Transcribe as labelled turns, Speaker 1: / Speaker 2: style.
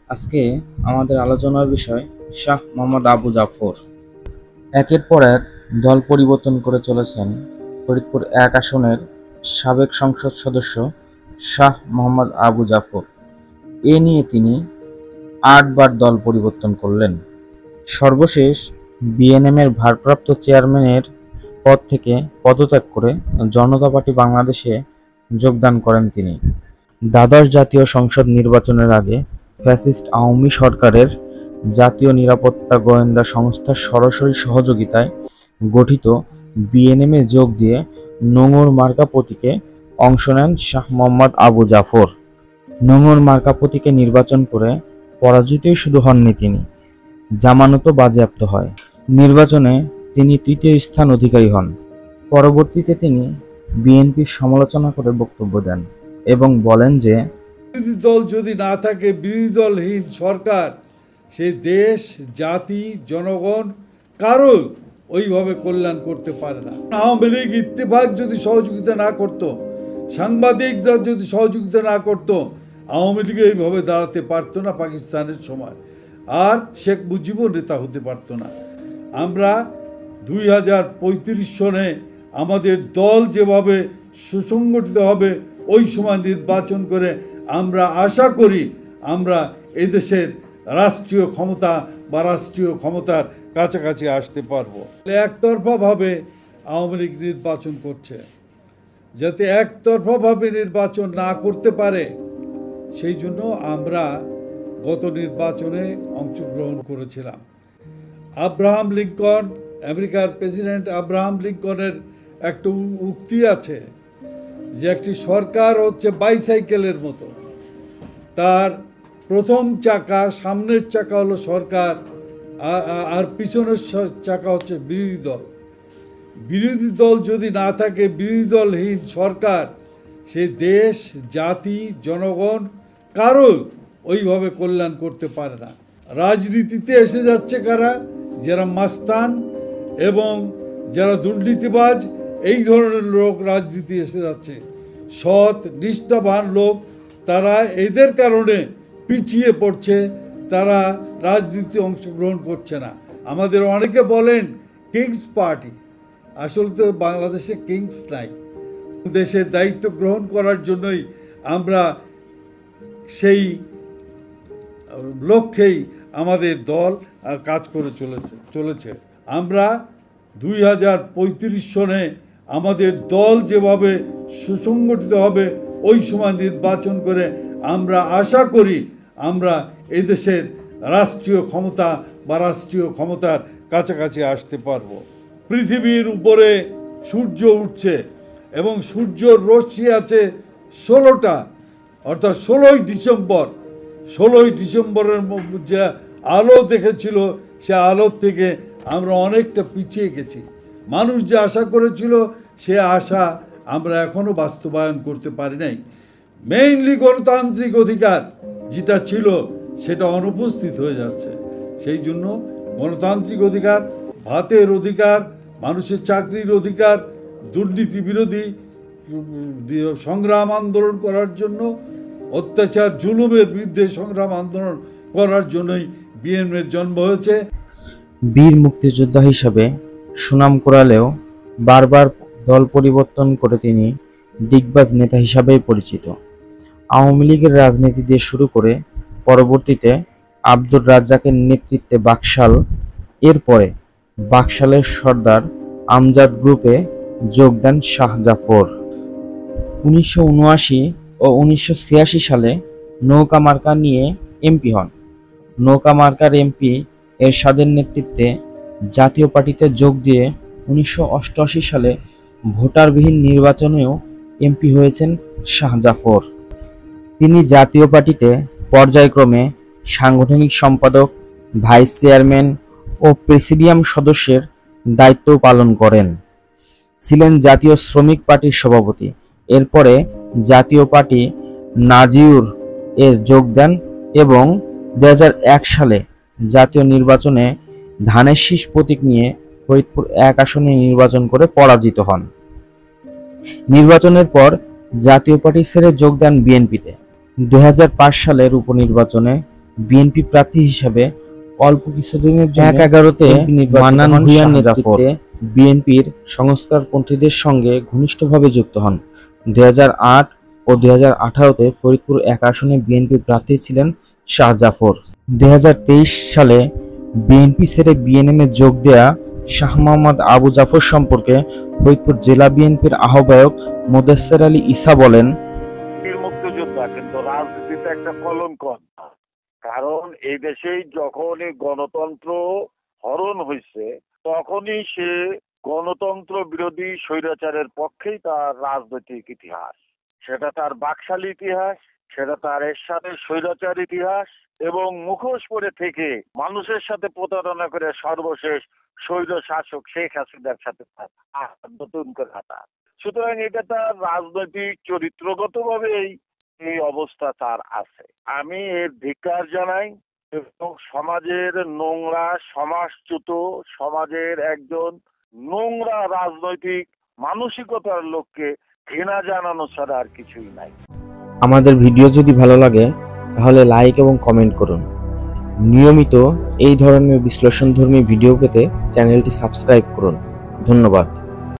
Speaker 1: আজকে আমাদের আলোচনার বিষয় শাহ মোহাম্মদ আবু জাফর। একের পর এক দল পরিবর্তন করে চলেছেন ফরিদপুর ১ আসনের সাবেক সংসদ সদস্য শাহ মোহাম্মদ আবু জাফর। এ নিয়ে তিনি ৮ বার দল পরিবর্তন করলেন। সর্বশেষ বিএনএমের ভারপ্রাপ্ত চেয়ারম্যানের পদ থেকে পদত্যাগ করে জনতা পার্টি বাংলাদেশে যোগদান করেন তিনি। দ্বাদশ জাতীয় সংসদ নির্বাচনের আগে ফ্যাসিস্ট আওয়ামী সরকারের জাতীয় নিরাপত্তা গোয়েন্দা সংস্থার সরাসরি সহযোগিতায় গঠিত বিএনএমে যোগ দিয়ে নোঙর মার্কা প্রতীকে অংশ নেন শাহ মোহাম্মদ আবু জাফর। নোঙর মার্কা প্রতীকে নির্বাচন করে পরাজিতই শুধু হননি তিনি, জামানতও বাজেয়াপ্ত হয়। নির্বাচনে তিনি তৃতীয় স্থান অধিকারী হন। পরবর্তীতে তিনি বিএনপির সমালোচনা করে বক্তব্য দেন এবং বলেন যে
Speaker 2: বিরোধী দল যদি না থাকে, বিরোধী দলহীন সরকার, সে দেশ, জাতি, জনগণ কারো ওইভাবে কল্যাণ করতে পারে না। আওয়ামী লীগ ইত্তেফাক যদি সহযোগিতা না করত, সাংবাদিকরা যদি সহযোগিতা না করত, আওয়ামী লীগ এইভাবে দাঁড়াতে পারতো না পাকিস্তানের সময়, আর শেখ মুজিবও নেতা হতে পারতো না। আমরা 2035 সনে আমাদের দল যেভাবে সুসংগঠিত হবে, ওই সময় নির্বাচন করে আমরা আশা করি আমরা এদেশের রাষ্ট্রীয় ক্ষমতা বা রাষ্ট্রীয় ক্ষমতার কাছাকাছি আসতে পারবো। একতরফাভাবে আওয়ামী লীগ নির্বাচন করছে, যাতে একতরফাভাবে নির্বাচন না করতে পারে সেই জন্য আমরা গত নির্বাচনে অংশগ্রহণ করেছিলাম। আব্রাহাম লিঙ্কন, আমেরিকার প্রেসিডেন্ট আব্রাহাম লিঙ্কনের একটা উক্তি আছে যে একটি সরকার হচ্ছে বাইসাইকেলের মতো, তার প্রথম চাকা, সামনের চাকা হলো সরকার, আর পিছনের চাকা হচ্ছে বিরোধী দল। বিরোধী দল যদি না থাকে, বিরোধী দলহীন সরকার, সে দেশ, জাতি, জনগণ কারো ওইভাবে কল্যাণ করতে পারে না। রাজনীতিতে এসে যাচ্ছে কারা? যারা মাস্তান এবং যারা দুর্নীতিবাজ, এই ধরনের লোক রাজনীতি এসে যাচ্ছে। সৎ নিষ্ঠাবান লোক, তারা এদের কারণে পিছিয়ে পড়ছে, তারা রাজনীতি অংশগ্রহণ করছে না। আমাদের অনেকে বলেন কিংস পার্টি, আসলে তো বাংলাদেশে কিংস নাই। দেশের দায়িত্ব গ্রহণ করার জন্যই আমরা সেই লক্ষ্যেই আমাদের দল কাজ করে চলেছে। আমরা 2035 সনে আমাদের দল যেভাবে সুসংগঠিত হবে, ওই সময় নির্বাচন করে আমরা আশা করি আমরা এদেশের রাষ্ট্রীয় ক্ষমতা বা রাষ্ট্রীয় ক্ষমতার কাছাকাছি আসতে পারবো। পৃথিবীর উপরে সূর্য উঠছে এবং সূর্যর রশ্মি আছে 16টা, অর্থাৎ 16ই ডিসেম্বর। 16ই ডিসেম্বরের যে আলো দেখেছিল, সে আলোর থেকে আমরা অনেকটা পিছিয়ে গেছি। মানুষ যে আশা করেছিল, সে আশা আমরা এখনও বাস্তবায়ন করতে পারি নাই। মেইনলি গণতান্ত্রিক অধিকার যেটা ছিল, সেটা অনুপস্থিত হয়ে যাচ্ছে। সেই জন্য গণতান্ত্রিক অধিকার, ভাতের অধিকার, মানুষের চাকরির অধিকার, দুর্নীতি বিরোধী সংগ্রাম আন্দোলন করার জন্য, অত্যাচার জুলুমের বিরুদ্ধে সংগ্রাম আন্দোলন করার জন্যই বিএনপির জন্ম হয়েছে।
Speaker 1: বীর মুক্তিযোদ্ধা হিসাবে সুনাম কুড়ালেও বারবার দল পরিবর্তন করে তিনি ডিগবাজ নেতা হিসাবেই পরিচিত। আওয়ামী লীগের রাজনীতি দিয়ে শুরু করে পরবর্তীতে আব্দুর রাজ্জাকের নেতৃত্বে বাকশাল, এরপরে বাকশালের সর্দার আমজাদ গ্রুপে যোগ দেন শাহ জাফর। 1979 ও 1986 সালে নৌকা মার্কা নিয়ে এমপি হন। নৌকা মার্কার এমপি এরশাদের নেতৃত্বে জাতীয় পার্টিতে যোগ দিয়ে 1988 সালে ভোটারবিহীন নির্বাচনেও এমপি হয়েছেন শাহ জাফর। তিনি জাতীয় পার্টিতে পর্যায়ক্রমে সাংগঠনিক সম্পাদক, ভাইস চেয়ারম্যান ও প্রেসিডিয়াম সদস্যের দায়িত্ব পালন করেন। ছিলেন জাতীয় শ্রমিক পার্টির সভাপতি। এরপরে জাতীয় পার্টি নাজিউর এর যোগ দেন এবং 2001 সালে জাতীয় নির্বাচনে ধানের শীষ প্রতীক নিয়ে ফরিদপুর 1 আসনে নির্বাচন করে পরাজিত হন। নির্বাচনের পর জাতীয় পার্টি ছেড়ে যোগ দেন বিএনপিতে। 2005 সালের উপনির্বাচনে বিএনপি প্রার্থী হিসাবে অল্প কিছুদিনের জন্য ১/১১-তে মান্নান ভূঁইয়ার নেতৃত্বে বিএনপির সংস্কারপন্থীদের সঙ্গে ঘনিষ্ঠভাবে যুক্ত হন। ২০০৮ ও ২০১৮-তে ফরিদপুর ১ আসনে বিএনপি প্রার্থী ছিলেন শাহ জাফর। ২০২৩ সালে বিএনপি ছেড়ে বিএনএমে যোগ দেয়া শাহ মোহাম্মদ আবু জাফর সম্পর্কে ফরিদপুর জেলা বিএনপির আহ্বায়ক মোদাচ্ছের আলী ঈসা বলেন,
Speaker 3: মুক্তিযোদ্ধা কিন্তু রাজনীতিতে একটা কলঙ্ক, কারণ এই দেশেই যখনই গণতন্ত্র হরণ হয়েছে তখনই সে গণতন্ত্র বিরোধী স্বৈরাচারের পক্ষেই তার রাজনৈতিক ইতিহাস, সেটা তার বাকশালী ইতিহাস, সেটা তার এরশাদের স্বৈরাচার ইতিহাস এবং মুখোশ পরে থেকে মানুষের সাথে প্রতারণা করে সর্বশেষ স্বৈর শাসক শেখ হাসিনার সাথে নতুন করে হাঁটা। সুতরাং এটা তার রাজনৈতিক চরিত্রগতভাবেই এই অবস্থা তার আছে। আমি এর ধিক্কার জানাই এবং সমাজের নোংরা, সমাজচ্যুত, সমাজের একজন নোংরা রাজনৈতিক মানসিকতার লোককে ঘৃণা জানানো ছাড়া আর কিছুই নাই।
Speaker 1: আমাদের ভিডিও যদি ভালো লাগে তাহলে লাইক এবং কমেন্ট করুন। নিয়মিত এই ধরনের বিশ্লেষণধর্মী ভিডিও পেতে চ্যানেলটি সাবস্ক্রাইব করুন। ধন্যবাদ।